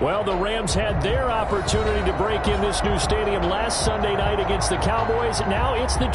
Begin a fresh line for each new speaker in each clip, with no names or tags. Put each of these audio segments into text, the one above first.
Well, the Rams had their opportunity to break in this new stadium last Sunday night against the Cowboys. Now it's the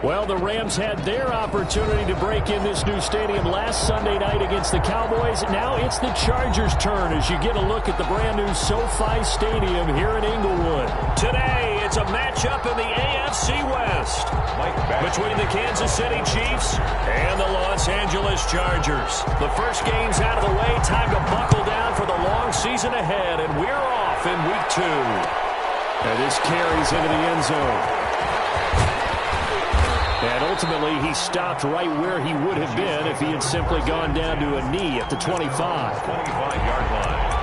Well, the Rams had their opportunity to break in this new stadium last Sunday night against the Cowboys. Now it's the Chargers' turn as you get a look at the brand-new SoFi Stadium here in Inglewood. Today, it's a matchup in the AFC West between the Kansas City Chiefs and the Los Angeles Chargers. The first game's out of the way. Time to buckle down for the long season ahead, and we're off in Week 2. And this carries into the end zone. And ultimately, he stopped right where he would have been if he had simply gone down to a knee at the 25.
25-yard line.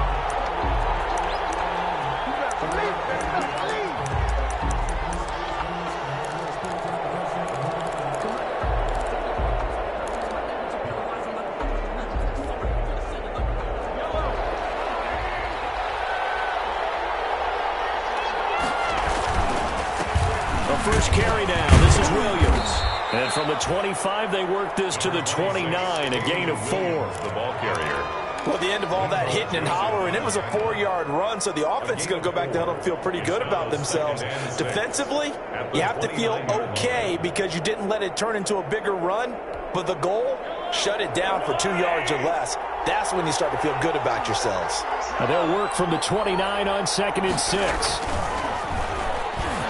A first carry now. This is Williams. And from the 25, they work this to the 29, a gain of 4.
The ball carrier.
Well, the end of all that hitting and hollering, it was a 4-yard run, so the offense is going to go back to huddle and feel pretty good about themselves. Defensively, you have to feel okay because you didn't let it turn into a bigger run, but the goal, shut it down for 2 yards or less. That's when you start to feel good about yourselves.
Now they'll work from the 29 on 2nd and 6.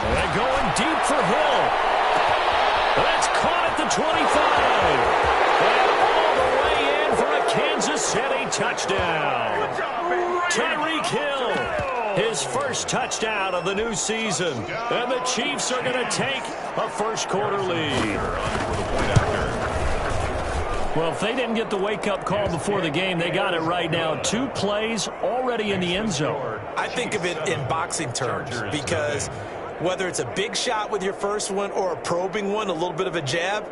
And they're going deep for Hill. That's caught at the 25. And all the way in for a Kansas City touchdown. Tyreek Hill, his first touchdown of the new season. And the Chiefs are going to take a first-quarter lead. Well, if they didn't get the wake-up call before the game, they got it right now. 2 plays already in the end zone.
I think of it in boxing terms because whether it's a big shot with your first one or a probing one, a little bit of a jab,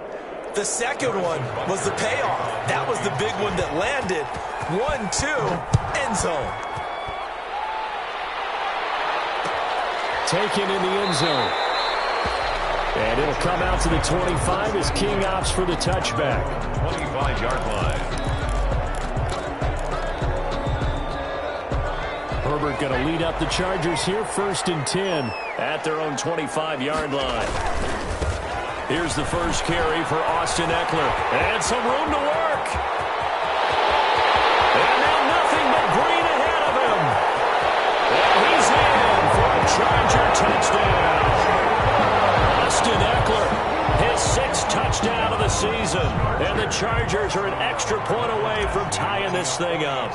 the second one was the payoff. That was the big one that landed. 1-2, end zone.
Taken in the end zone. And it'll come out to the 25 as King opts for the touchback.
25-yard line.
Herbert going to lead up the Chargers here, 1st and 10 at their own 25-yard line. Here's the first carry for Austin Eckler. And some room to work. And now nothing but green ahead of him. And he's in for a Charger touchdown. Austin Eckler, his 6th touchdown of the season. And the Chargers are an extra point away from tying this thing up.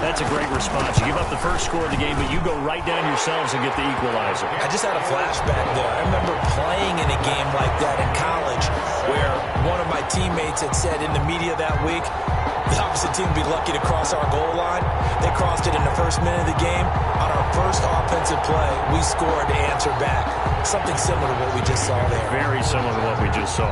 That's a great response. You give up the first score of the game, but you go right down yourselves and get the equalizer.
I just had a flashback there. I remember playing in a game like that in college where one of my teammates had said in the media that week, the opposite team would be lucky to cross our goal line. They crossed it in the first minute of the game. On our first offensive play, we scored to answer back. Something similar to what we just saw there.
Very similar to what we just saw.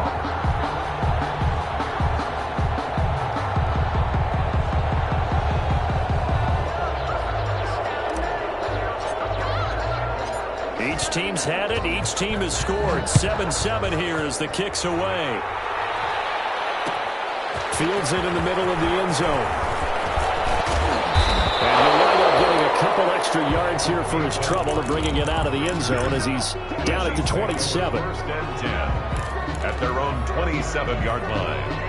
Each team's had it. Each team has scored. 7-7 here as the kick's away. Fields it in the middle of the end zone. And he'll wind up getting a couple extra yards here for his trouble of bringing it out of the end zone as he's down at the 27.
1st and 10 at their own 27-yard line.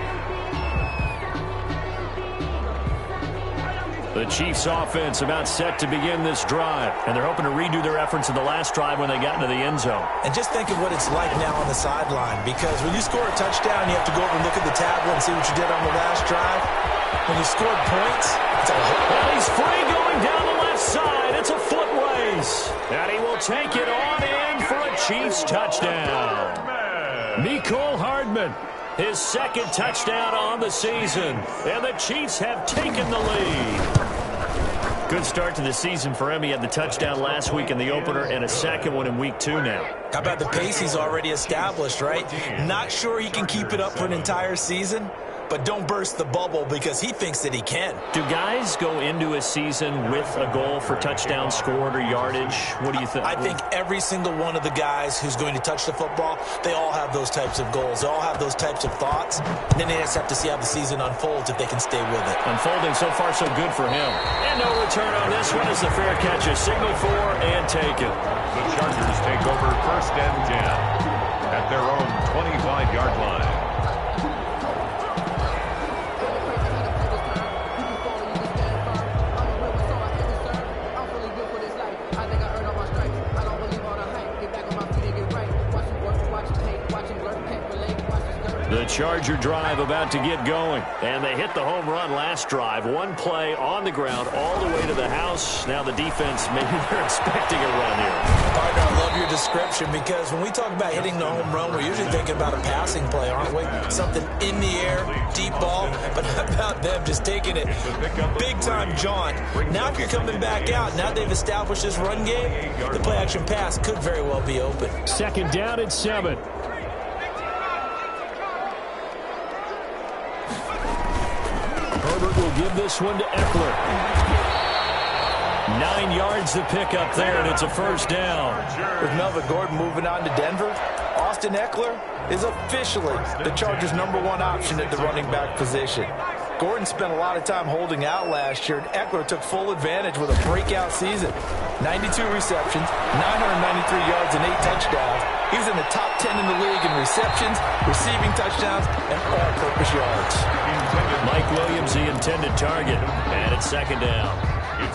The Chiefs offense about set to begin this drive, and they're hoping to redo their efforts in the last drive when they got into the end zone.
And just think of what it's like now on the sideline, because when you score a touchdown, you have to go over and look at the tablet and see what you did on the last drive. When you scored points, it's a whole...
And he's free going down the left side. It's a foot race. And he will take it on in for a Chiefs touchdown. Mecole Hardman, his 2nd touchdown on the season. And the Chiefs have taken the lead. Good start to the season for him. He had the touchdown last week in the opener and a 2nd one in week 2 now.
How about the pace he's already established, right? Not sure he can keep it up for an entire season, but don't burst the bubble because he thinks that he can.
Do guys go into a season with a goal for touchdowns scored or yardage? What do you think?
I think every single one of the guys who's going to touch the football, they all have those types of goals. They all have those types of thoughts. And then they just have to see how the season unfolds if they can stay with it.
Unfolding so far so good for him. And no return on this one as the fair catch is signaled for and taken.
The Chargers take over 1st and 10 at their own 25-yard line.
The Charger drive about to get going. And they hit the home run last drive. One play on the ground all the way to the house. Now the defense, maybe they're expecting a run here.
Partner, I love your description because when we talk about hitting the home run, we're usually thinking about a passing play, aren't we? Something in the air, deep ball. But how about them just taking it big-time jaunt? Now if you're coming back out, now they've established this run game, the play-action pass could very well be open.
2nd down and 7. Herbert will give this one to Eckler. 9 yards to pick up there, and it's a first down.
With Melvin Gordon moving on to Denver, Austin Eckler is officially the Chargers' #1 option at the running back position. Gordon spent a lot of time holding out last year, and Eckler took full advantage with a breakout season. 92 receptions, 993 yards, and 8 touchdowns. He was in the top 10 in the league in receptions, receiving touchdowns, and all-purpose yards.
Mike Williams, the intended target, and it's second down.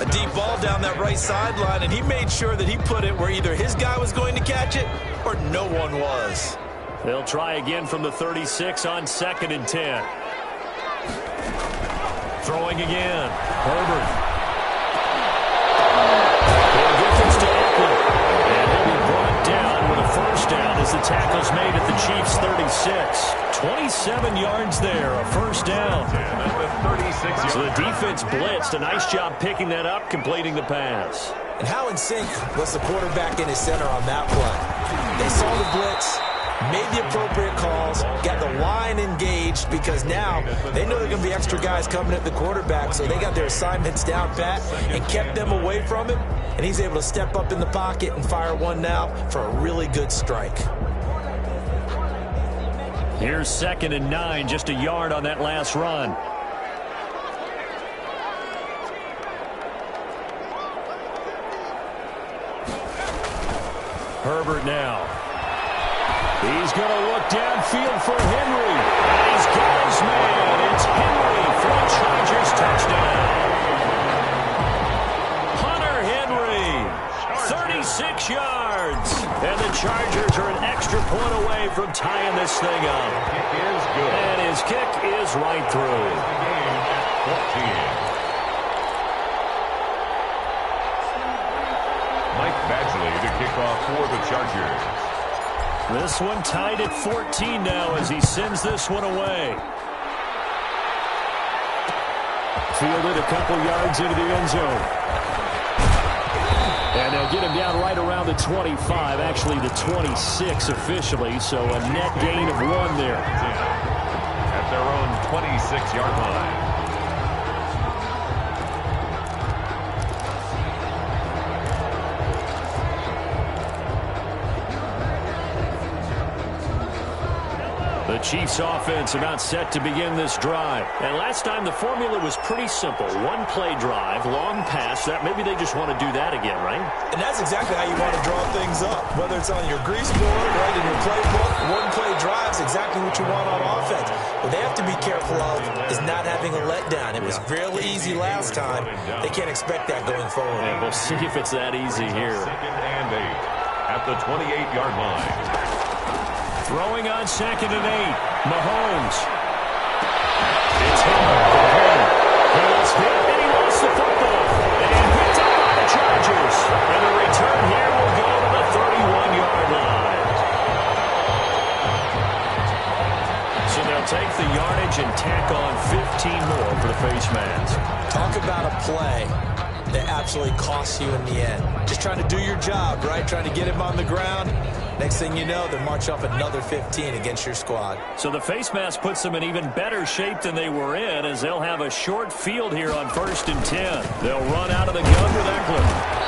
A deep ball down that right sideline, and he made sure that he put it where either his guy was going to catch it or no one was.
They'll try again from the 36 on 2nd and 10. Throwing again. Herbert. He'll give this to Eckler. And he'll be brought down with a first down as the tackle's made at the Chiefs' 36. 27 yards there, a first down. So the defense blitzed. A nice job picking that up, completing the pass.
And how in sync was the quarterback in his center on that play? They saw the blitz, made the appropriate calls, got the line engaged, because now they know there are going to be extra guys coming at the quarterback, so they got their assignments down pat and kept them away from him, and he's able to step up in the pocket and fire one now for a really good strike.
Here's 2nd and 9, just a yard on that last run. Herbert now. He's going to look downfield for Henry. He's got his man. It's Henry for a Chargers touchdown. Hunter Henry, 36 yards. And the Chargers are an extra point away from tying this thing up. And his kick is right through.
14. Mike Badgley to kick off for the Chargers.
This one tied at 14 now as he sends this one away. Fielded a couple yards into the end zone. And they'll get him down right around the 25, actually the 26 officially, so a net gain of 1 there.
At their own 26-yard line.
The Chiefs offense about set to begin this drive. And last time the formula was pretty simple. 1-play drive, long pass. That maybe they just want to do that again, right?
And that's exactly how you want to draw things up. Whether it's on your grease board, right, in your playbook, 1-play drive is exactly what you want on offense. What they have to be careful of is not having a letdown. It was real easy last time. They can't expect that going forward.
And we'll see if it's that easy here.
2nd and 8 at the 28-yard line.
Throwing on 2nd and 8. Mahomes. It's him again. He was hit and he lost the football. And picked up by the Chargers. And the return here will go to the 31-yard line. So they'll take the yardage and tack on 15 more for the face mask.
Talk about a play that absolutely costs you in the end. Just trying to do your job, right? Trying to get him on the ground. Next thing you know, they march up another 15 against your squad.
So the face mask puts them in even better shape than they were in, as they'll have a short field here on 1st and 10. They'll run out of the gun with Eckler.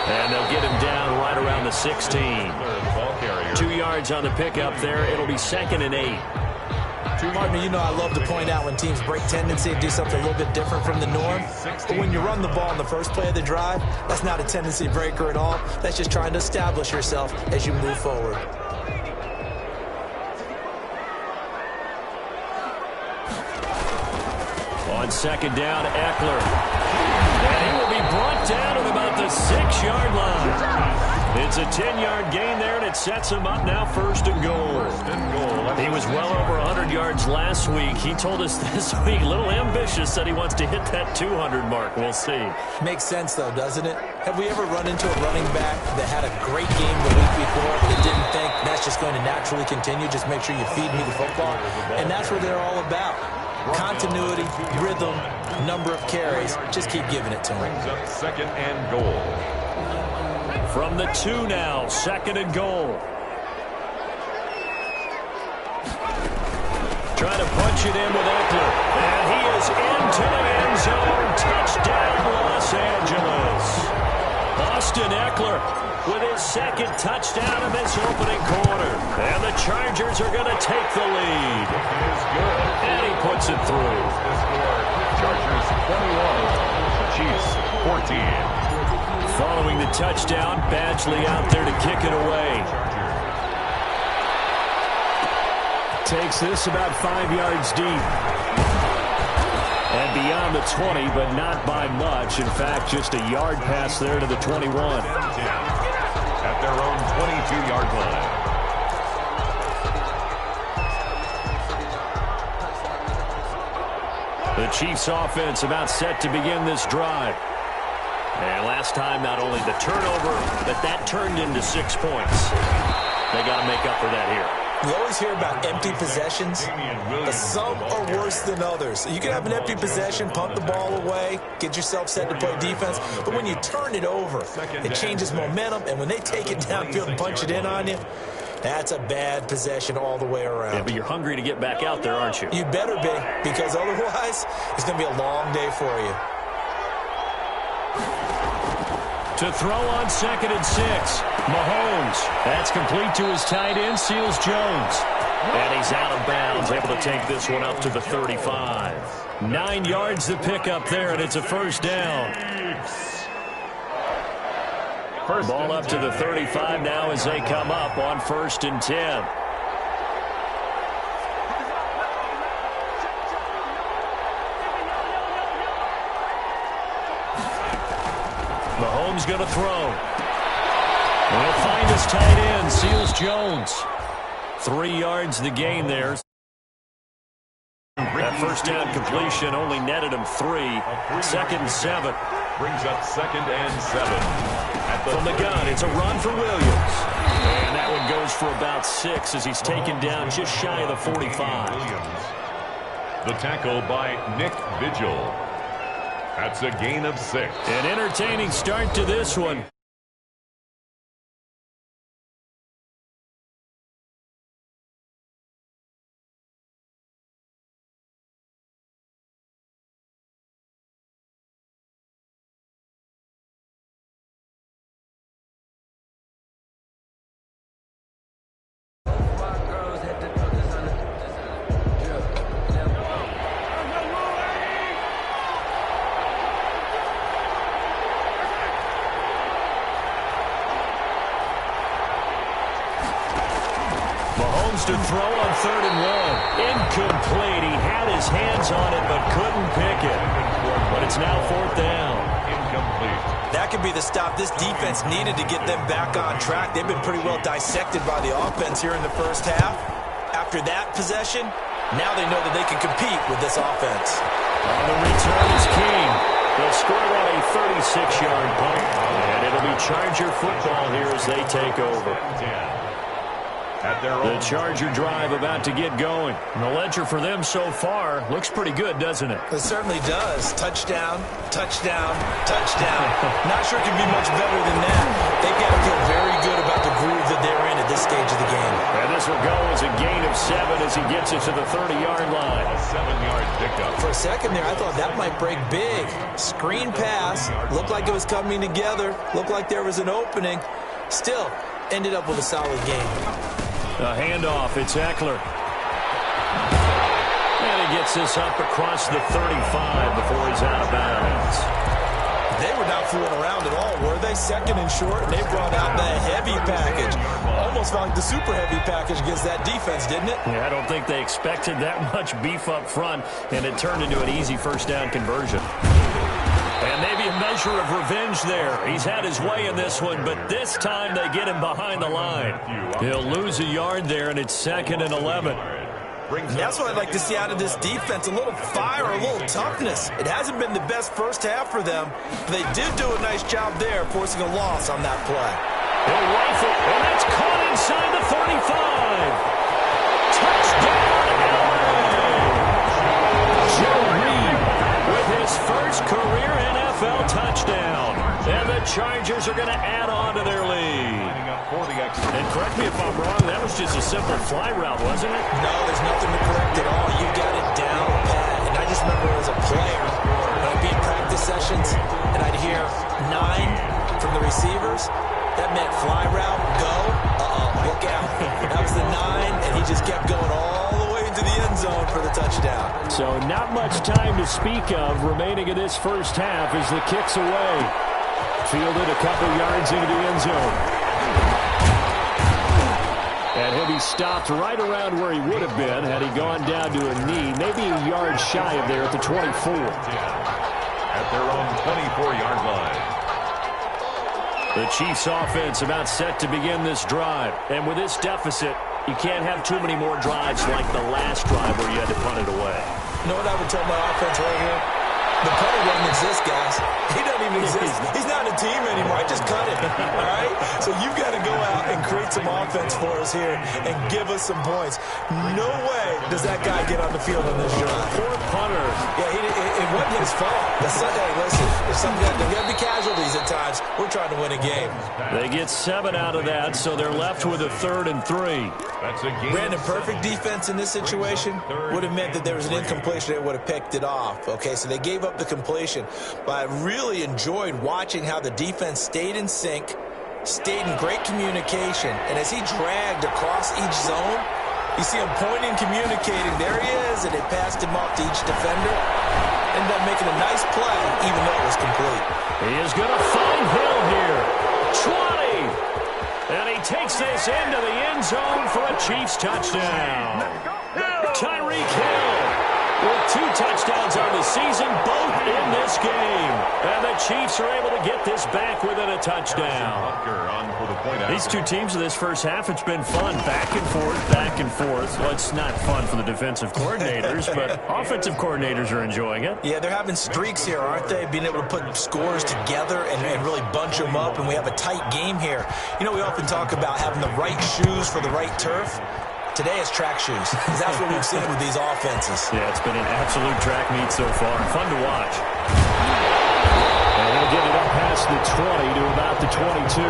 And they'll get him down right around the 16. 2 yards on the pickup there. It'll be 2nd and 8.
Martin, you know I love to point out when teams break tendency and do something a little bit different from the norm. But when you run the ball in the first play of the drive, that's not a tendency breaker at all. That's just trying to establish yourself as you move forward.
On 2nd down, Eckler. And he will be brought down at about the 6-yard line. It's a 10-yard gain there, and it sets him up now 1st and goal. He was well over 100 yards last week. He told us this week, a little ambitious, that he wants to hit that 200 mark. We'll see.
Makes sense, though, doesn't it? Have we ever run into a running back that had a great game the week before that didn't think that's just going to naturally continue? Just make sure you feed me the football. And that's what they're all about. Continuity, rhythm, number of carries. Just keep giving it to him.
2nd and goal.
From the 2 now, 2nd and goal. Trying to punch it in with Eckler. And he is into the end zone. Touchdown, Los Angeles. Austin Eckler with his second touchdown in this opening quarter. And the Chargers are going to take the lead.
It is good.
And he puts it through.
The score, Chargers 21, Chiefs 14.
Following the touchdown, Badgley out there to kick it away. Takes this about 5 yards deep. And beyond the 20, but not by much. In fact, just a yard pass there to the 21.
At their own 22-yard line.
The Chiefs offense about set to begin this drive. And last time, not only the turnover, but that turned into 6 points. They got to make up for that here.
You always hear about empty possessions, but some are worse than others. You can have an empty possession, punt the ball away, get yourself set to play defense, but when you turn it over, it changes momentum, and when they take it downfield and punch it in on you, that's a bad possession all the way around.
Yeah, but you're hungry to get back out there, aren't you?
You better be, because otherwise, it's going to be a long day for you.
To throw on 2nd and 6. Mahomes. That's complete to his tight end, Seals Jones. And he's out of bounds, able to take this one up to the 35. 9 yards to pick up there, and it's a first down. Ball up to the 35 now as they come up on 1st and 10. Mahomes going to throw. He'll find his tight end, Seals Jones. 3 yards the gain there. That first down completion only netted him 3. 2nd and 7.
Brings up 2nd and 7.
From the gun, it's a run for Williams. And that one goes for about 6 as he's taken down just shy of the 45.
The tackle by Nick Vigil. That's a gain of 6.
An entertaining start to this one. To throw on 3rd and 1. Incomplete. He had his hands on it but couldn't pick it. But it's now 4th down.
Incomplete.
That could be the stop this defense needed to get them back on track. They've been pretty well dissected by the offense here in the first half. After that possession, now they know that they can compete with this offense.
On the return is King. They'll score on a 36-yard punt. And it'll be Charger football here as they take over. The Charger drive about to get going. And the ledger for them so far looks pretty good, doesn't it?
It certainly does. Touchdown, touchdown, touchdown. Not sure it can be much better than that. They've got to feel very good about the groove that they're in at this stage of the game.
And this will go as a gain of 7 as he gets it to the 30-yard line.
A 7-yard pickup.
For a second there, I thought that might break big. Screen pass. Looked like it was coming together. Looked like there was an opening. Still, ended up with a solid game.
A handoff, it's Eckler. And he gets this up across the 35 before he's out of bounds.
They were not fooling around at all, were they? 2nd and short, and they brought out the heavy package. Almost felt like the super heavy package against that defense, didn't it?
Yeah, I don't think they expected that much beef up front, and it turned into an easy first down conversion. And maybe a measure of revenge there. He's had his way in this one, but this time they get him behind the line. He'll lose a yard there, and it's 2nd and 11.
And that's what I'd like to see out of this defense, a little fire, a little toughness. It hasn't been the best first half for them, but they did do a nice job there, forcing a loss on that play.
He'll rifle, and that's caught inside the 35. Touchdown, Joe Reed with his first career NFL touchdown. And the Chargers are going to add on to their lead. And correct me if I'm wrong, that was just a simple fly route, wasn't it?
No, there's nothing to correct at all. You got it down pat. And I just remember as a player, when I'd be in practice sessions, and I'd hear 9, from the receivers. That meant fly route, go, look out. That was the 9, and he just kept going all the way into the end zone for the touchdown.
So not much time to speak of remaining in this first half as the kick's away. Fielded a couple yards into the end zone. And he'll be stopped right around where he would have been had he gone down to a knee, maybe a yard shy of there at the 24.
At their own 24-yard line.
The Chiefs offense about set to begin this drive. And with this deficit, you can't have too many more drives like the last drive where you had to punt it away.
You know what I would tell my offense right here? The punter doesn't exist, guys. He doesn't even exist. He's not a team anymore. I just cut him, all right? So you've got to go out and create some offense for us here and give us some points. No way does that guy get on the field on this drive.
Poor punter.
Yeah, it wasn't his fault. Hey, listen, there's going to be casualties at times. We're trying to win a game.
They get 7 out of that, so they're left with a 3rd and 3.
That's a game.
Brandon, perfect defense in this situation would have meant that there was an incompletion. They would have picked it off. Okay, so they gave up the completion. But I really enjoyed watching how the defense stayed in sync, stayed in great communication, and as he dragged across each zone, you see him pointing, communicating. There he is, and they passed him off to each defender. Ended up making a nice play, even though it was complete.
He is going to find Hill here. 20! And he takes this into the end zone for a Chiefs touchdown. Tyreek Hill with 2 touchdowns on the season, both in this game. And the Chiefs are able to get this back within a touchdown. These two teams in this first half, it's been fun. Back and forth, back and forth. Well, it's not fun for the defensive coordinators, but offensive coordinators are enjoying it.
Yeah, they're having streaks here, aren't they? Being able to put scores together and really bunch them up, and we have a tight game here. You know, we often talk about having the right shoes for the right turf. Today is track shoes, because that's what we've seen with these offenses.
Yeah, it's been an absolute track meet so far. Fun to watch. And he'll get it up past the 20 to about the 22.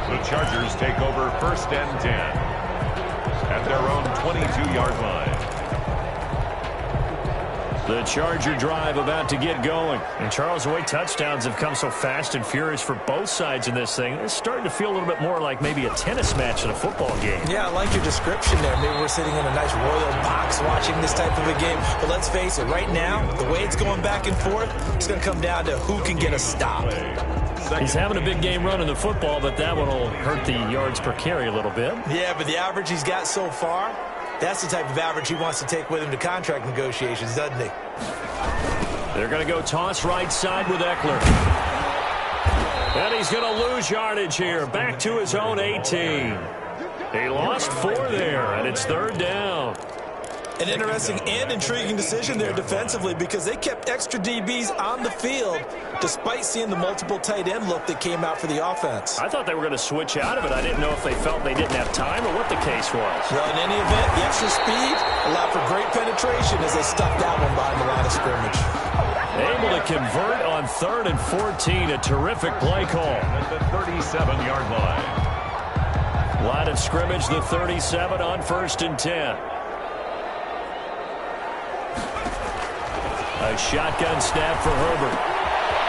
The Chargers take over 1st and 10 at their own 22-yard line.
The Charger drive about to get going. And Charles, the way touchdowns have come so fast and furious for both sides in this thing, it's starting to feel a little bit more like maybe a tennis match in a football game.
Yeah, I like your description there. Maybe we're sitting in a nice royal box watching this type of a game. But let's face it, right now, the way it's going back and forth, it's going to come down to who can get a stop.
He's having a big game running the football, but that one will hurt the yards per carry a little bit.
Yeah, but the average he's got so far, that's the type of average he wants to take with him to contract negotiations, doesn't he?
They're going to go toss right side with Eckler. And he's going to lose yardage here. Back to his own 18. He lost 4 there, and it's 3rd down.
An interesting and intriguing decision there defensively, because they kept extra DBs on the field despite seeing the multiple tight end look that came out for the offense.
I thought they were going to switch out of it. I didn't know if they felt they didn't have time or what the case was.
Well, in any event, the extra speed allowed for great penetration as they stuffed that one behind the line of scrimmage.
Able to convert on 3rd and 14. A terrific play call.
At the 37-yard line.
Line of scrimmage, the 37 on 1st and 10. A shotgun snap for Herbert.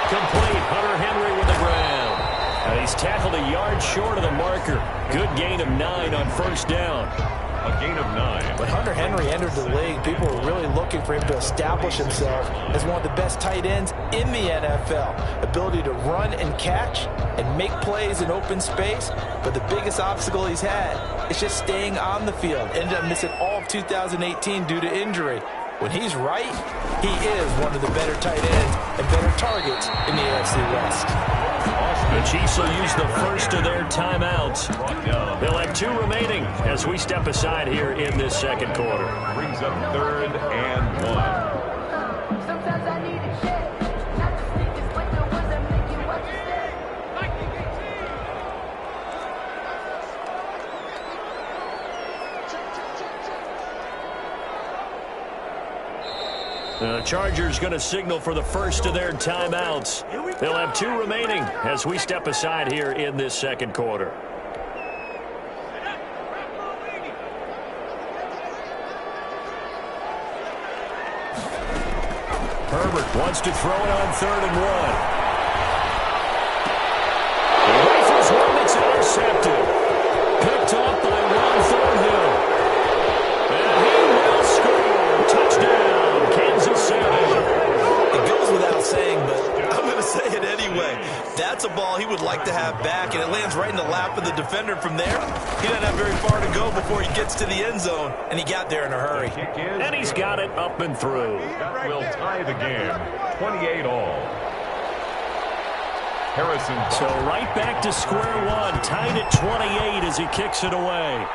Complete. Hunter Henry with the ground. And he's tackled a yard short of the marker. Good gain of 9 on 1st down.
A gain of 9.
When Hunter Henry entered the league, people were really looking for him to establish himself as one of the best tight ends in the NFL. Ability to run and catch and make plays in open space. But the biggest obstacle he's had is just staying on the field. Ended up missing all of 2018 due to injury. When he's right, he is one of the better tight ends and better targets in the AFC West.
The Chiefs will use the first of their timeouts. They'll have 2 remaining as we step aside here in this second quarter.
Brings up 3rd and 1.
Sometimes I need a check. Not to sleep is like the ones that make you what you say.
The Chargers going to signal for the first of their timeouts. They'll have 2 remaining as we step aside here in this second quarter. Herbert wants to throw it on 3rd and 1. intercepted. Picked up by Ron Thornhill. And he will score. Touchdown, Kansas City.
It goes without saying, but I'm going to say it anyway. That's a ball he would like to have back, and it lands right in the lap of the defender from there. He doesn't have very far to go before he gets to the end zone, and he got there in a hurry.
And he's got it up and through.
That will tie the game, 28-all. Harrison.
So right back to square one, tied at 28 as he kicks it away.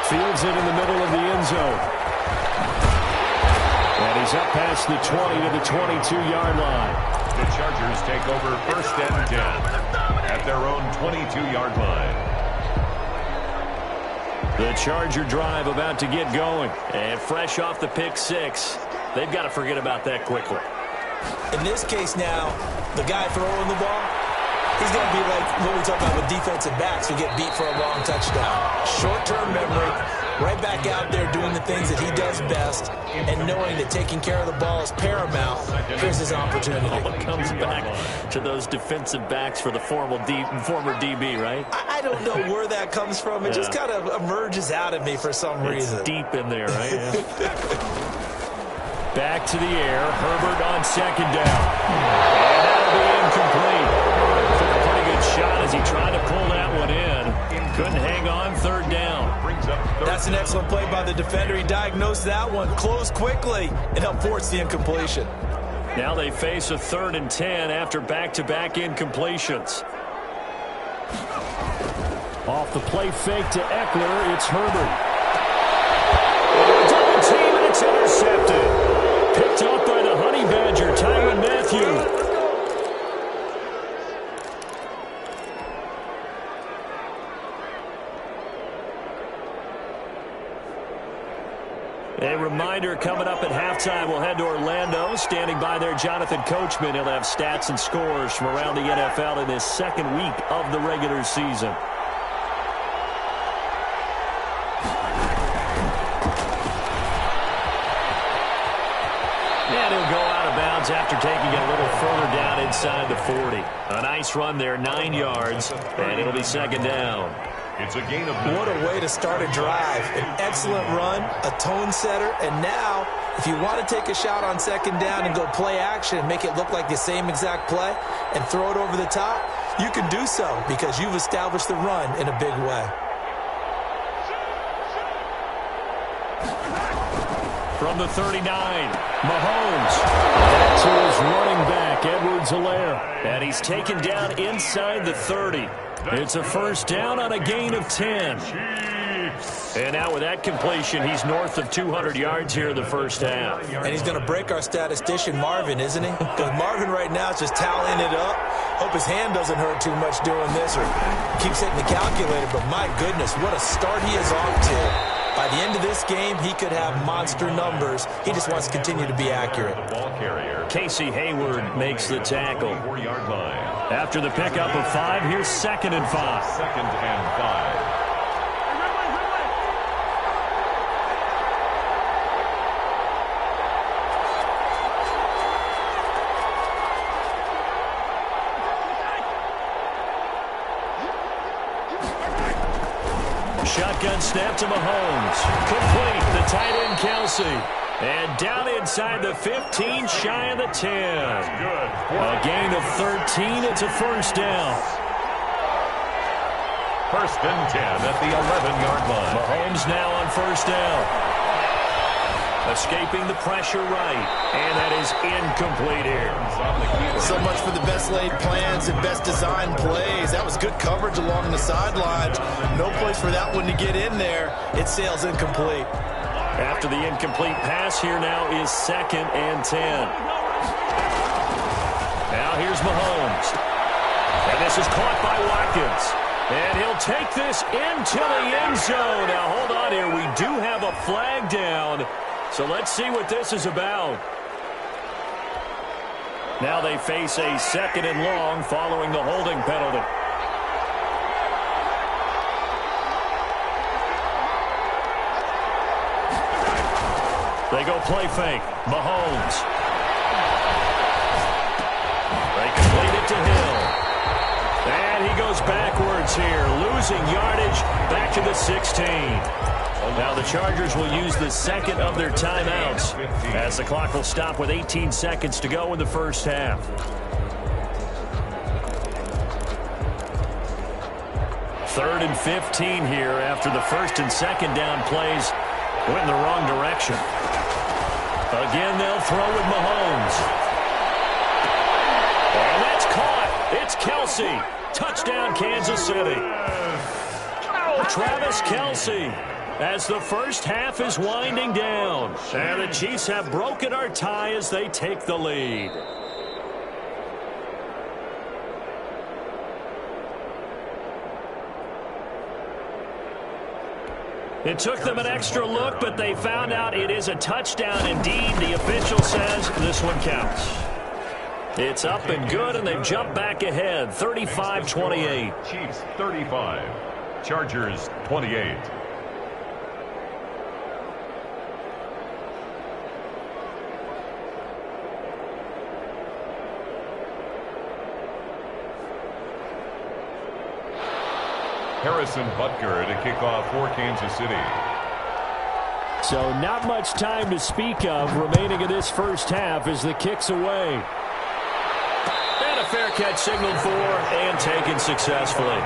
Fields it in the middle of the end zone. And he's up past the 20 to the 22-yard line.
The Chargers take over first and 10 at their own 22-yard line.
The Charger drive about to get going. And fresh off the pick six, they've got to forget about that quickly.
In this case now, the guy throwing the ball, he's going to be like what we talk about with defensive backs who get beat for a long touchdown. Short-term memory, right back out there doing the things that he does best, and knowing that taking care of the ball is paramount. Here's his opportunity.
It comes back to those defensive backs for the former DB, right?
I don't know where that comes from. It just kind of emerges out of me for some reason.
It's deep in there, right? Yeah. Back to the air. Herbert on second down. And that'll be incomplete. Took a pretty good shot as he tried to pull that one in. Couldn't hang on, third down.
That's an excellent play by the defender. He diagnosed that one, closed quickly, and helped force the incompletion.
Now they face a 3rd and 10 after back-to-back incompletions. Off the play fake to Eckler, it's Herbert. Double team, and it's intercepted. Picked up by the Honey Badger, Tyrann Mathieu. A reminder coming up at halftime, we'll head to Orlando. Standing by there, Jonathan Coachman. He'll have stats and scores from around the NFL in his second week of the regular season. And he'll go out of bounds after taking it a little further down inside the 40. A nice run there, 9 yards, and it'll be second down.
It's a gain of...
What a way to start a drive. An excellent run, a tone setter, and now, if you want to take a shot on second down and go play action and make it look like the same exact play and throw it over the top, you can do so because you've established the run in a big way.
From the 39, Mahomes. Back to his running back, Edwards-Helaire. And he's taken down inside the 30. It's a first down on a gain of 10. And now with that completion, he's north of 200 yards here in the first half.
And he's going to break our statistician, Marvin, isn't he? Because Marvin right now is just toweling it up. Hope his hand doesn't hurt too much doing this or keeps hitting the calculator. But my goodness, what a start he is off to. By the end of this game, he could have monster numbers. He just wants to continue to be accurate.
Casey Hayward makes the tackle. After the pickup of 5, here's 2nd and 5.
2nd and 5.
Shotgun snap to Mahomes. Complete. The tight end, Kelsey. And down inside the 15, shy of the 10. A gain of 13. It's a first down.
First and 10 at the 11-yard line.
Mahomes now on first down. Escaping the pressure right. And that is incomplete here.
So much for the best laid plans and best designed plays. That was good coverage along the sidelines. No place for that one to get in there. It sails incomplete.
After the incomplete pass, here now is 2nd and 10. Now here's Mahomes. And this is caught by Watkins. And he'll take this into the end zone. Now hold on here. We do have a flag down. So let's see what this is about. Now they face a 2nd and long following the holding penalty. They go play fake. Mahomes. They complete it to Hill. And yards here. Losing yardage back to the 16. Now the Chargers will use the second of their timeouts as the clock will stop with 18 seconds to go in the first half. Third and 15 here after the first and second down plays went in the wrong direction. Again, they'll throw with Mahomes. And that's caught. It's Kelsey. Touchdown, Kansas City. Travis Kelsey. As the first half is winding down. And the Chiefs have broken our tie as they take the lead. It took them an extra look, but they found out it is a touchdown indeed. The official says this one counts. It's up and good, and they've jumped back ahead, 35-28.
Chiefs 35, Chargers 28. Harrison Butker to kick off for Kansas City.
So not much time to speak of remaining in this first half as the kick's away. And a fair catch signaled for and taken successfully.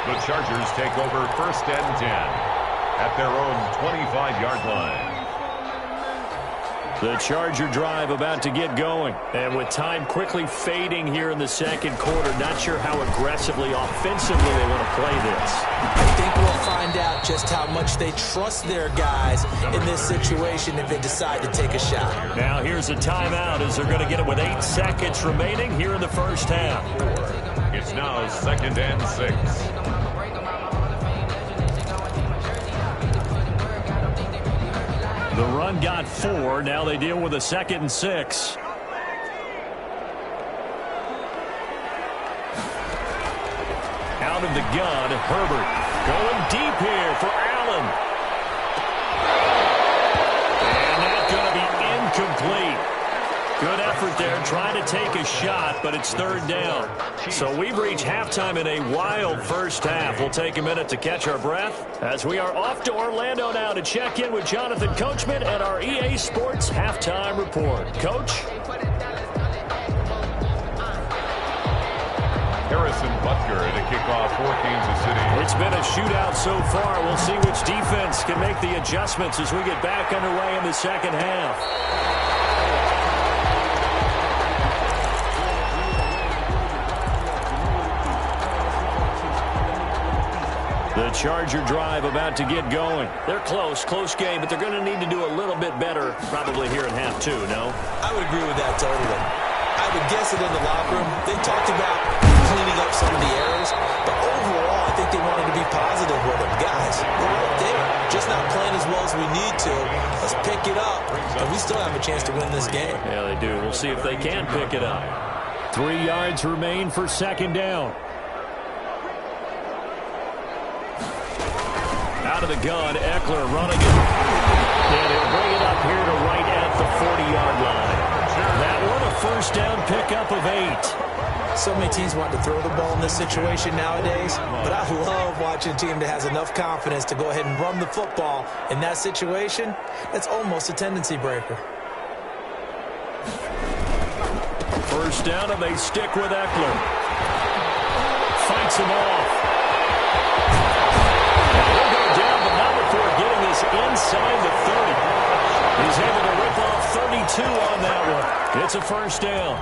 The Chargers take over first and 10 at their own 25-yard line.
The Charger drive about to get going. And with time quickly fading here in the second quarter, not sure how aggressively, offensively they want to play this.
I think we'll find out just how much they trust their guys in this situation if they decide to take a shot.
Now here's a timeout as they're going to get it with 8 seconds remaining here in the first half.
It's now second and 6.
The run got 4. Now they deal with a 2nd and 6. Out of the gun, Herbert going deep here for Allen. And that's going to be incomplete. Good effort there, trying to take a shot, but it's third down. So we've reached halftime in a wild first half. We'll take a minute to catch our breath as we are off to Orlando now to check in with Jonathan Coachman at our EA Sports Halftime Report. Coach?
Harrison Butker to kick off for Kansas City.
It's been a shootout so far. We'll see which defense can make the adjustments as we get back underway in the second half. The Charger drive about to get going. They're close game, but they're going to need to do a little bit better probably here in half 2, no?
I would agree with that totally. I would guess it in the locker room. They talked about cleaning up some of the errors, but overall, I think they wanted to be positive with them. Guys, we're right there. Just not playing as well as we need to. Let's pick it up, and we still have a chance to win this game.
Yeah, they do. We'll see if they can pick it up. 3 yards remain for second down. Out of the gun, Eckler running it. And he'll bring it up here to right at the 40-yard line. That one a first down pickup of 8.
So many teams want to throw the ball in this situation nowadays, but I love watching a team that has enough confidence to go ahead and run the football. In that situation, that's almost a tendency breaker.
First down, and they stick with Eckler. Fights him off. Inside the 30. He's able to rip off 32 on that one. It's a first down.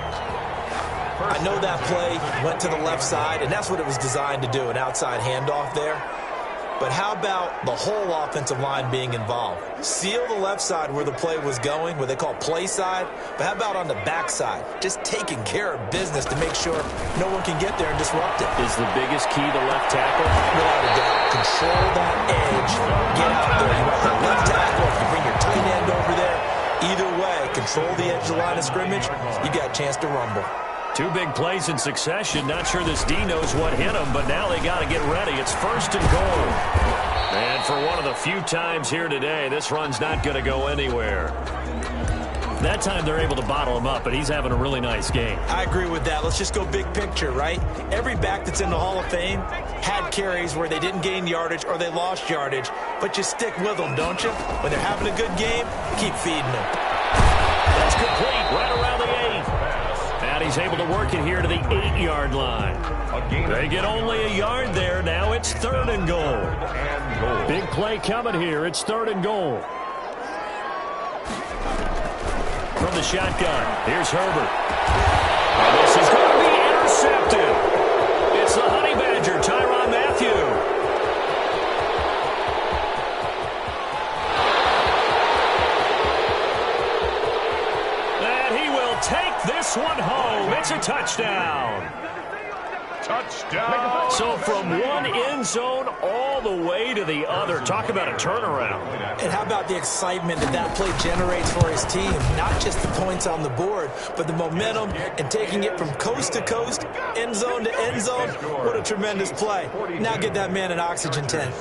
I know that play went to the left side, and that's what it was designed to do, an outside handoff there. But how about the whole offensive line being involved? Seal the left side where the play was going, what they call play side. But how about on the back side? Just taking care of business to make sure no one can get there and disrupt it.
Is the biggest key the left tackle?
Without a doubt. Control that edge. Get out there. You want the left tackle. You bring your tight end over there. Either way, control the edge of the line of scrimmage. You got a chance to rumble.
2 big plays in succession. Not sure this D knows what hit him, but now they got to get ready. It's first and goal. And for one of the few times here today, this run's not going to go anywhere. That time they're able to bottle him up, but he's having a really nice game.
I agree with that. Let's just go big picture, right? Every back that's in the Hall of Fame had carries where they didn't gain yardage or they lost yardage, but you stick with them, don't you? When they're having a good game, keep feeding them.
That's complete right around the 8. And he's able to work it here to the 8-yard line. They get only a yard there. Now it's 3rd and goal. Big play coming here. It's 3rd and goal. From the shotgun, here's Herbert. And this is going to be intercepted. It's the Honey Badger, Tyrann Mathieu. And he will take this one home. It's a touchdown.
Touchdown.
So from one end zone all the way to the other. Talk about a turnaround.
And how about the excitement that play generates for his team? Not just the points on the board, but the momentum and taking it from coast to coast, end zone to end zone. What a tremendous play. Now get that man an oxygen tent.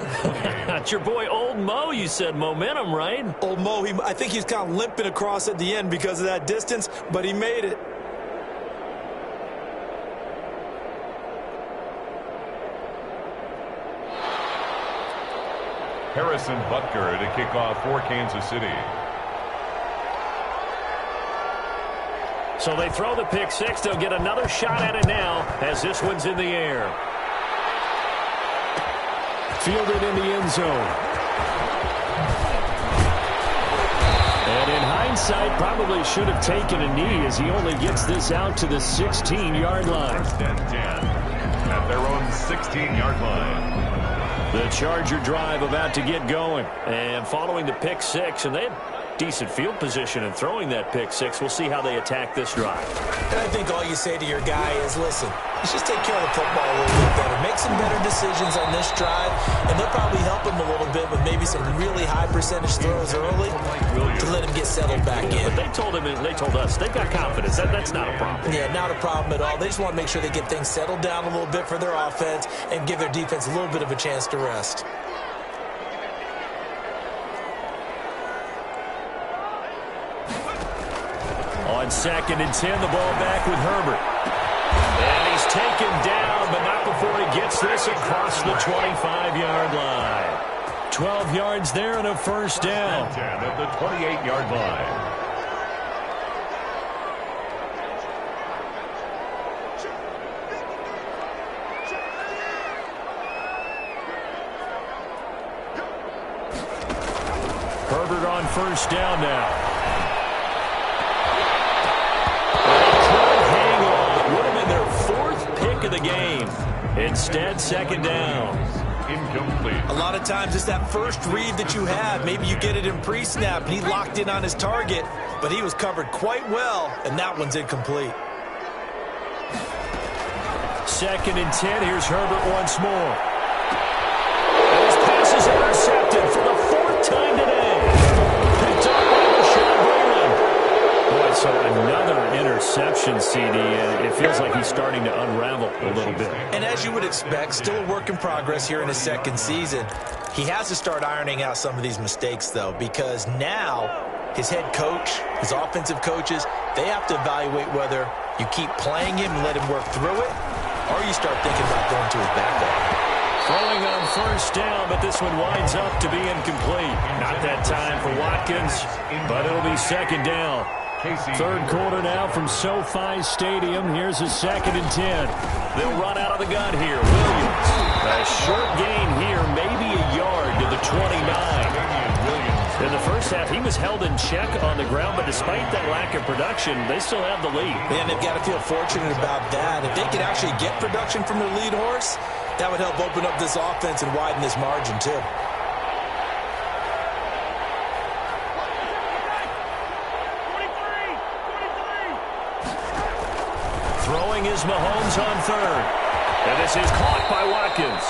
It's your boy Old Mo, you said. Momentum, right?
Old Mo, I think he's kind of limping across at the end because of that distance, but he made it.
Harrison Butker to kick off for Kansas City.
So they throw the pick six. They'll get another shot at it now as this one's in the air. Fielded in the end zone. And in hindsight, probably should have taken a knee as he only gets this out to the 16-yard line.
1st and 10 at their own 16-yard line.
The Charger drive about to get going. And following the pick six, and they had decent field position in throwing that pick six. We'll see how they attack this drive.
And I think all you say to your guy is, listen, let's just take care of the football a little bit better. Make some better decisions on this drive, and they'll probably help him a little bit with maybe some really high percentage throws early to let him get settled back in.
But they told him, and they told us, they've got confidence. That's not a problem.
Yeah, not a problem at all. They just want to make sure they get things settled down a little bit for their offense and give their defense a little bit of a chance to rest.
On 2nd and 10, the ball back with Herbert. And he's taken down, but not before he gets this across the 25-yard line. 12 yards there and a 1st down.
10 at the 28-yard line.
Herbert on 1st down now. Of the game. Instead, 2nd down.
Incomplete.
A lot of times it's that first read that you have. Maybe you get it in pre-snap and he locked in on his target, but he was covered quite well, and that one's incomplete.
2nd and 10. Here's Herbert once more. And his pass is intercepted for the 4th time today. Picked up by Rashawn Breeland. Boy, so another interception, CD, and it feels like he's starting to unravel a little bit.
And as you would expect, still a work in progress here in his 2nd season. He has to start ironing out some of these mistakes, though, because now his head coach, his offensive coaches, they have to evaluate whether you keep playing him and let him work through it, or you start thinking about going to his backup.
Throwing on 1st down, but this one winds up to be incomplete. Not that time for Watkins, but it'll be 2nd down. 3rd quarter now from SoFi Stadium. Here's a 2nd and 10. They'll run out of the gun here. Williams. A short gain here, maybe a yard to the 29. In the first half, he was held in check on the ground, but despite that lack of production, they still have the lead.
And they've got to feel fortunate about that. If they could actually get production from their lead horse, that would help open up this offense and widen this margin, too.
Throwing is Mahomes on 3rd. And this is caught by Watkins.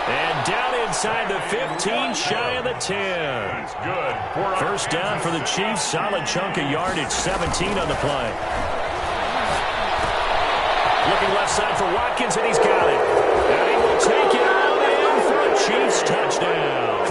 And down inside the 15, shy of the 10.
That's good.
1st down for the Chiefs. Solid chunk of yardage, 17 on the play. Looking left side for Watkins, and he's got it. And he will take it out in for a Chiefs touchdown.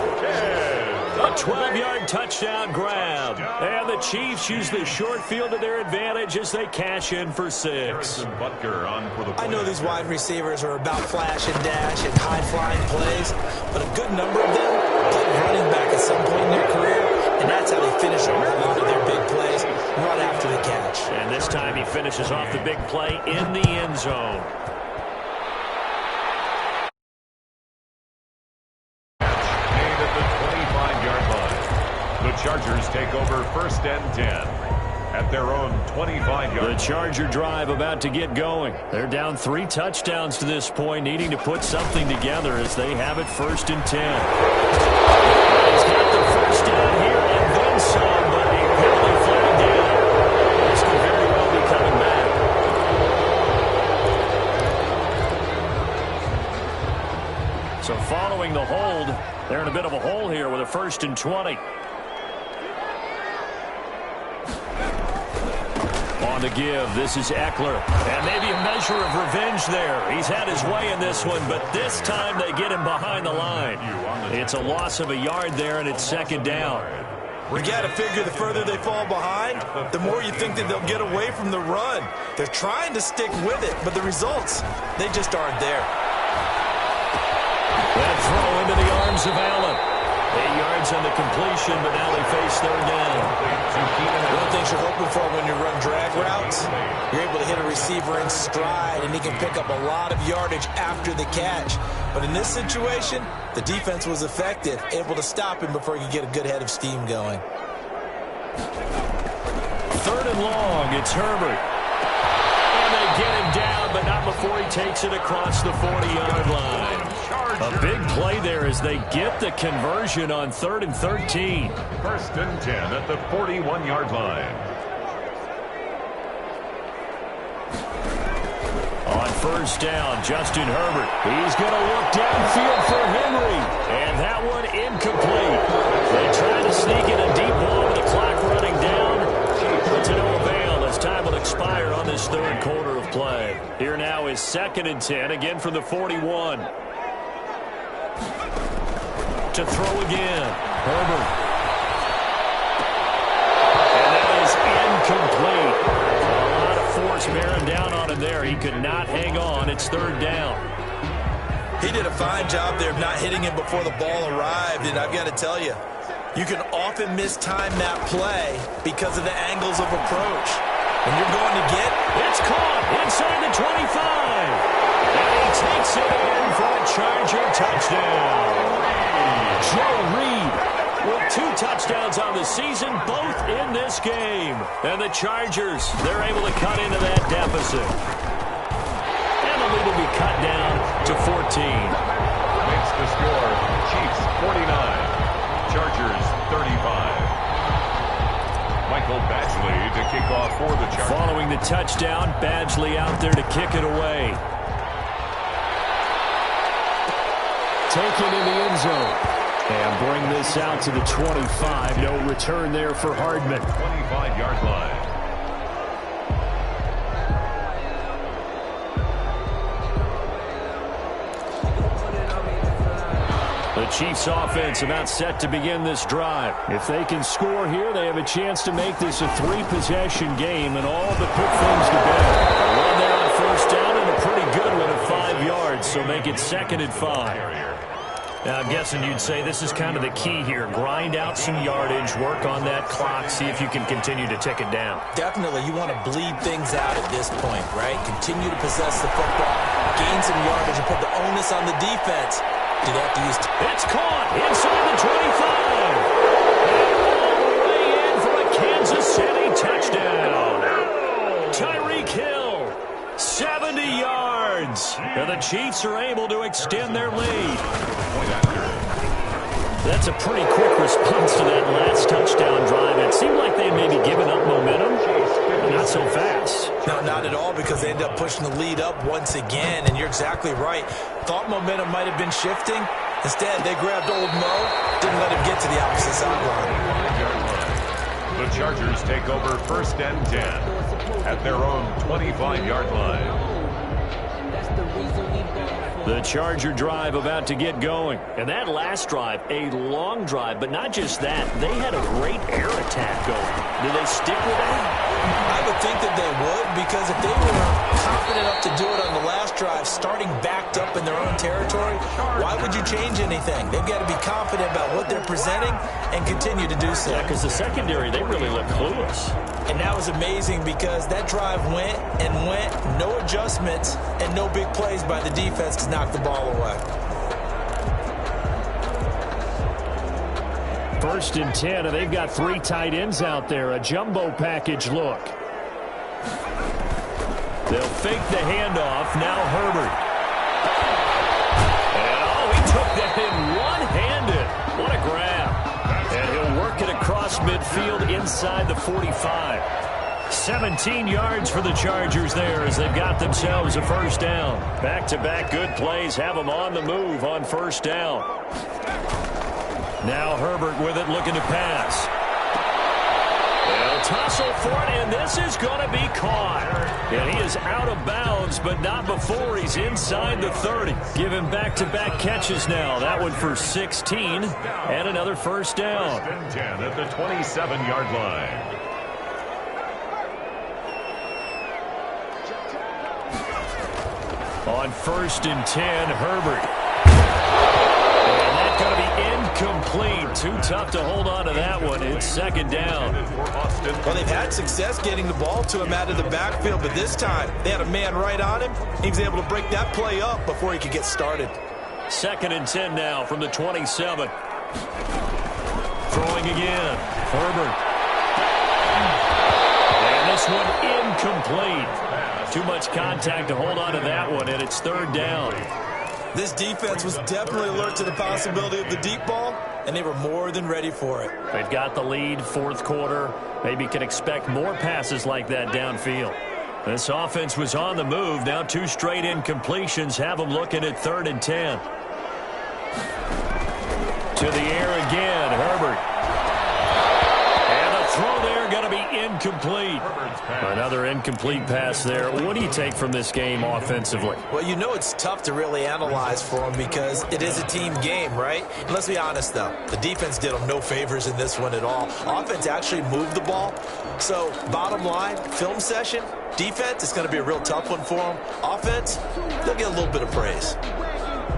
A 12-yard touchdown grab. And the Chiefs use the short field to their advantage as they cash in for 6.
I know these wide receivers are about flash and dash and high-flying plays, but a good number of them played running back at some point in their career, and that's how they finish off a lot of their big plays right after the catch.
And this time he finishes off the big play in the end zone.
Chargers take over 1st and 10 at their own 25-yard.
The Charger drive about to get going. They're down 3 touchdowns to this point, needing to put something together as they have it 1st and 10. He's got the first down here and then some, but a penalty flag down. This could very well be coming back. So following the hold, they're in a bit of a hole here with a 1st and 20. On the give, this is Eckler. And maybe a measure of revenge there. He's had his way in this one, but this time they get him behind the line. It's a loss of a yard there, and it's 2nd down.
We got to figure the further they fall behind, the more you think that they'll get away from the run. They're trying to stick with it, but the results, they just aren't there.
That throw into the arms of Allen. 8 yards on the completion, but now they face 3rd down.
One of the things you're hoping for when you run drag routes, you're able to hit a receiver in stride, and he can pick up a lot of yardage after the catch. But in this situation, the defense was effective, able to stop him before he could get a good head of steam going.
3rd and long, it's Herbert. And they get him down, but not before he takes it across the 40-yard line. A big play there as they get the conversion on 3rd and 13.
1st and 10 at the 41-yard line.
On 1st down, Justin Herbert. He's going to look downfield for Henry. And that one incomplete. They try to sneak in a deep ball with the clock running down. But to no avail as time will expire on this 3rd quarter of play. Here now is 2nd and 10, again from the 41. To throw again. Herbert. And that is incomplete. A lot of force bearing down on him there. He could not hang on. It's 3rd down.
He did a fine job there of not hitting him before the ball arrived, and I've got to tell you, you can often mistime that play because of the angles of approach. When you're going to get,
it's caught inside the 25. And he takes it in for a Charger touchdown. Joe Reed with 2 touchdowns on the season, both in this game. And the Chargers, they're able to cut into that deficit. And the lead will be cut down to 14.
Makes the score Chiefs 49, Chargers 35. Michael Badgley to kick off for the Chargers.
Following the touchdown, Badgley out there to kick it away. Taken in the end zone. And bring this out to the 25. No return there for Hardman.
25-yard line.
The Chiefs offense about set to begin this drive. If they can score here, they have a chance to make this a 3-possession game and all but put things to bed. A run there on 1st down and a pretty good one at 5 yards, so make it 2nd and 5. Now, I'm guessing you'd say this is kind of the key here. Grind out some yardage, work on that clock, see if you can continue to tick it down.
Definitely, you want to bleed things out at this point, right? Continue to possess the football, gain some yardage, and put the onus on the defense. Do they have to use...
It's caught inside the 25. And all the way in for a Kansas City touchdown. Tyreek Hill, 70 yards. And the Chiefs are able to extend their lead. That's a pretty quick response to that last touchdown drive. It seemed like they had maybe given up momentum, but not so fast.
No, not at all, because they ended up pushing the lead up once again, and you're exactly right. Thought momentum might have been shifting. Instead, they grabbed old Mo, didn't let him get to the opposite sideline.
The Chargers take over 1st and 10 at their own 25-yard line.
That's the reason we go for
The Charger drive about to get going. And that last drive, a long drive, but not just that. They had a great air attack going. Do they stick with that?
I would think that they would, because if they were confident enough to do it on the last drive, starting backed up in their own territory, why would you change anything? They've got to be confident about what they're presenting and continue to do so.
Yeah, because the secondary, they really look clueless.
And that was amazing because that drive went and went, no adjustments, and no big plays by the defense to knock the ball away.
1st and 10, and they've got 3 tight ends out there. A jumbo package look. They'll fake the handoff. Now Herbert. And he took that in one-handed. What a grab. And he'll work it across midfield inside the 45. 17 yards for the Chargers there as they've got themselves a first down. Back-to-back good plays have them on the move on first down. Now Herbert with it, looking to pass. They'll tussle for it, and this is going to be caught. And he is out of bounds, but not before he's inside the 30. Give him back-to-back catches now. That one for 16, and another first down.
1st and 10 at the 27-yard line.
On 1st and 10, Herbert. Going to be incomplete. Too tough to hold on to that one. It's 2nd down.
Well, they've had success getting the ball to him out of the backfield, but this time they had a man right on him. He was able to break that play up before he could get started.
2nd and 10 now from the 27. Throwing again. Herbert. And this one incomplete. Too much contact to hold on to that one, and it's 3rd down.
This defense was definitely alert to the possibility of the deep ball, and they were more than ready for it.
They've got the lead, 4th quarter. Maybe can expect more passes like that downfield. This offense was on the move. Now 2 straight incompletions have them looking at 3rd and 10. To the air again, Herbert. And the throw there going to be incomplete. Another incomplete pass there. What do you take from this game offensively?
Well, you know it's tough to really analyze for them because it is a team game, right? And let's be honest, though. The defense did them no favors in this one at all. Offense actually moved the ball. So, bottom line, film session, defense, it's going to be a real tough one for them. Offense, they'll get a little bit of praise.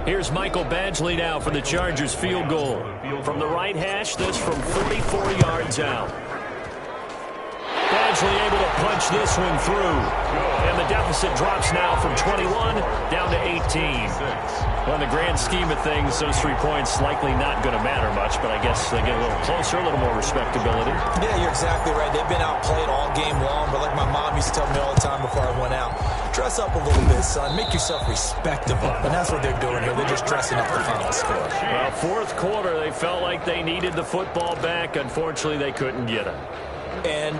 Here's Michael Badgley now for the Chargers field goal. From the right hash, this from 44 yards out. Badgley able to punch this one through. And the deficit drops now from 21 down to 18. Well, in the grand scheme of things, those 3 points likely not going to matter much, but I guess they get a little closer, a little more respectability.
Yeah, you're exactly right. They've been outplayed all game long, but like my mom used to tell me all the time before I went out, dress up a little bit, son. Make yourself respectable. And that's what they're doing here. They're just dressing up the final score.
Well, 4th quarter, they felt like they needed the football back. Unfortunately, they couldn't get it.
And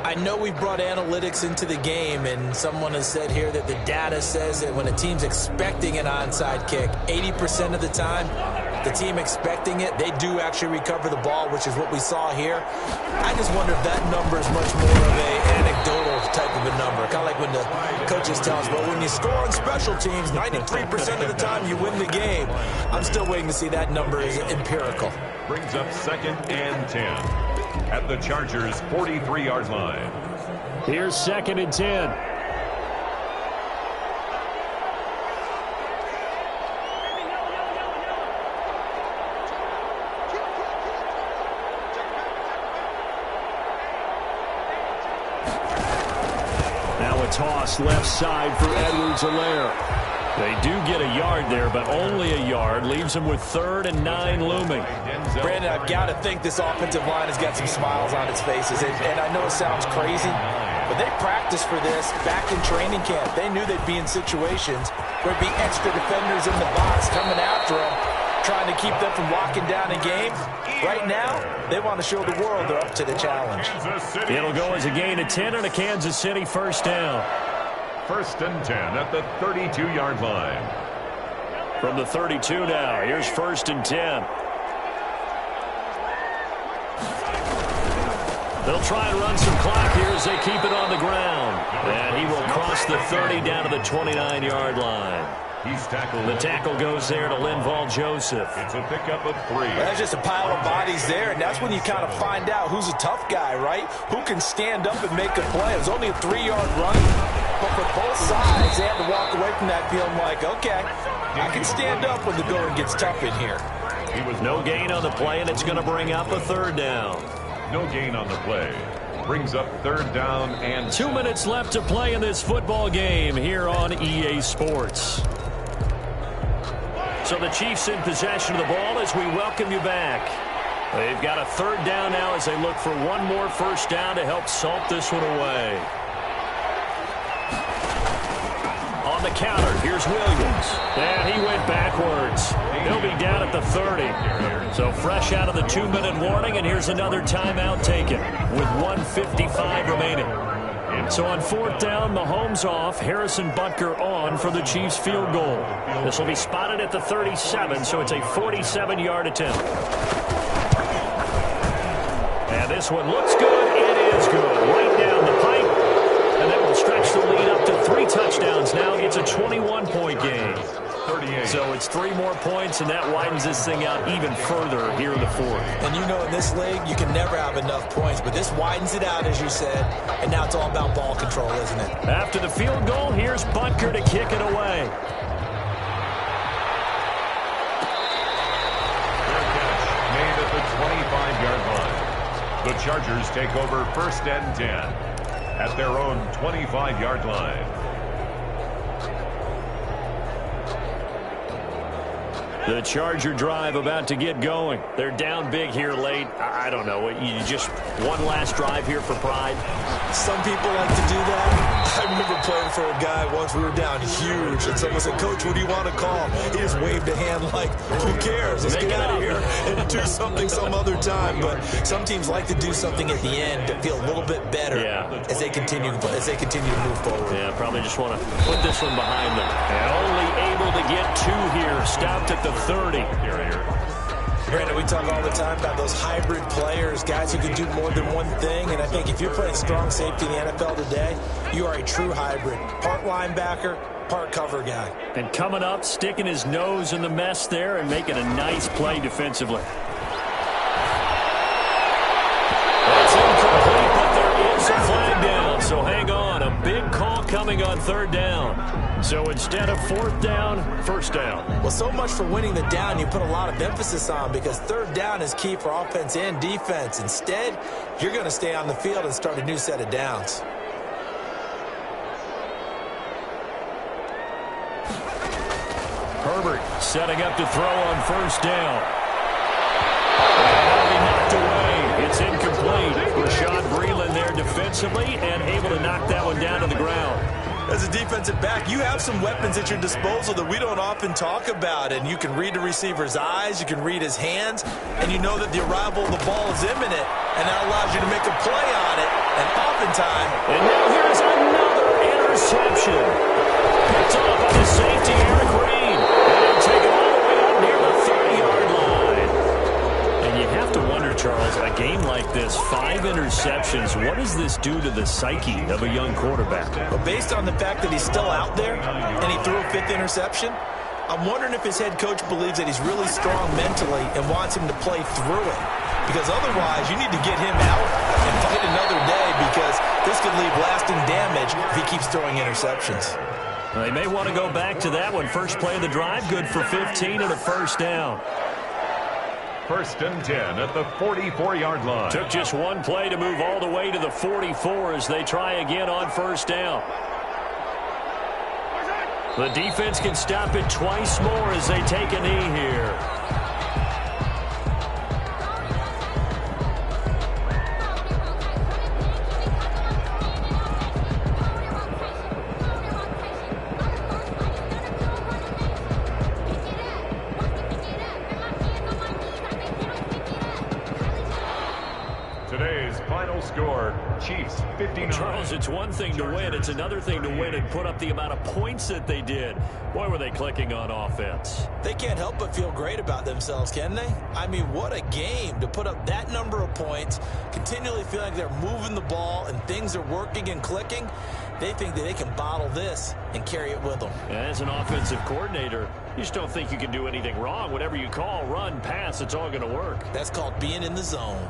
I know we've brought analytics into the game, and someone has said here that the data says that when a team's expecting an onside kick, 80% of the time, the team expecting it, they do actually recover the ball, which is what we saw here. I just wonder if that number is much more of an anecdotal type of a number. Kind of like when the coaches tell us, well, when you score on special teams, 93% of the time you win the game. I'm still waiting to see that number is empirical.
Brings up 2nd and 10 at the Chargers' 43-yard line.
Here's 2nd and 10. Now a toss left side for Edwards-Helaire. They do get a yard there, but only a yard. Leaves them with 3rd and 9 looming.
Brandon, I've got to think this offensive line has got some smiles on its faces. And I know it sounds crazy, but they practiced for this back in training camp. They knew they'd be in situations where there'd be extra defenders in the box coming after them, trying to keep them from locking down a game. Right now, they want to show the world they're up to the challenge.
It'll go as a gain of 10 and a Kansas City first down.
1st and 10 at the 32-yard line.
From the 32 now, here's 1st and 10. They'll try and run some clock here as they keep it on the ground. And he will cross the 30 down to the 29-yard line.
He's tackled.
The tackle goes there to Linval Joseph.
It's a pickup of 3.
There's just a pile of bodies there, and that's when you kind of find out who's a tough guy, right? Who can stand up and make a play. It was only a 3-yard run, but for both sides, they had to walk away from that feeling like, okay, I can stand up when the going gets tough in here.
He was no gain on the play, and it's going to bring up a 3rd down.
No gain on the play. Brings up 3rd down and
2 minutes left to play in this football game here on EA Sports. So the Chiefs in possession of the ball as we welcome you back. They've got a 3rd down now as they look for one more first down to help salt this one away. On the counter, here's Williams. And he went backwards. He'll be down at the 30. So fresh out of the 2-minute warning, and here's another timeout taken with 1:55 remaining. So on 4th down, Mahomes off, Harrison Butker on for the Chiefs field goal. This will be spotted at the 37, so it's a 47-yard attempt. And this one looks good. It is good. Right down the pipe. And that will stretch the lead up to 3 touchdowns now. It's a 21-point game.
38.
So it's 3 more points, and that widens this thing out even further here in the 4th.
And you know in this league, you can never have enough points, but this widens it out, as you said, and now it's all about ball control, isn't it?
After the field goal, here's Butker to kick it away.
Fair catch made at the 25-yard line. The Chargers take over 1st and 10 at their own 25-yard line.
The Charger drive about to get going. They're down big here late. I don't know. You just one last drive here for pride.
Some people like to do that. I remember playing for a guy once. We were down huge, and someone said, "Coach, what do you want to call?" He just waved a hand like, "Who cares? Let's get out of here and do something some other time." But some teams like to do something at the end to feel a little bit better as they continue to move forward.
Yeah, probably just want to put this one behind them. And only able to get 2 here. Stopped at the 30.
Brandon, we talk all the time about those hybrid players, guys who can do more than one thing, and I think if you're playing strong safety in the NFL today, you are a true hybrid. Part linebacker, part cover guy.
And coming up, sticking his nose in the mess there and making a nice play defensively. That's incomplete, but there is a flag down, so hang on. A big call coming on 3rd down. So instead of 4th down, 1st down.
Well, so much for winning the down you put a lot of emphasis on, because 3rd down is key for offense and defense. Instead, you're going to stay on the field and start a new set of downs.
Herbert setting up to throw on 1st down. And that'll be knocked away. It's incomplete. Rashad Breeland there defensively and able to knock that one down to the ground.
As a defensive back, you have some weapons at your disposal that we don't often talk about. And you can read the receiver's eyes, you can read his hands, and you know that the arrival of the ball is imminent. And that allows you to make a play on it. And oftentimes...
And now here's another interception. Picked off by the safety, Eric Reed. And he'll take it all the way up near the 30-yard line. And you have to wonder, Charles, a game like this, 5 interceptions, what does this do to the psyche of a young quarterback?
But based on the fact that he's still out there and he threw a 5th interception, I'm wondering if his head coach believes that he's really strong mentally and wants him to play through it. Because otherwise, you need to get him out and fight another day, because this could leave lasting damage if he keeps throwing interceptions.
They may want to go back to that one. First play of the drive, good for 15 and a 1st down.
1st and 10 at the 44-yard line.
Took just one play to move all the way to the 44 as they try again on 1st down. The defense can stop it twice more as they take a knee here.
Today's final Final score, Chiefs 59.
Charles, it's one thing to win. It's another thing to win and put up the amount of points that they did. Boy, were they clicking on offense.
They can't help but feel great about themselves, can they? I mean, what a game to put up that number of points, continually feel like they're moving the ball and things are working and clicking. They think that they can bottle this and carry it with them.
As an offensive coordinator, you just don't think you can do anything wrong. Whatever you call, run, pass, it's all going to work.
That's called being in the zone.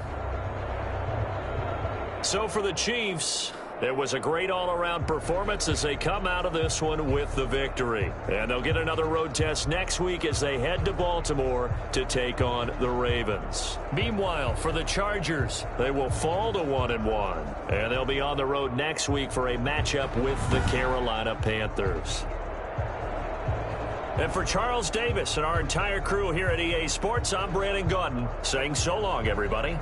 So for the Chiefs, it was a great all-around performance as they come out of this one with the victory. And they'll get another road test next week as they head to Baltimore to take on the Ravens. Meanwhile, for the Chargers, they will fall to 1-1. And they'll be on the road next week for a matchup with the Carolina Panthers. And for Charles Davis and our entire crew here at EA Sports, I'm Brandon Gaudin saying so long, everybody.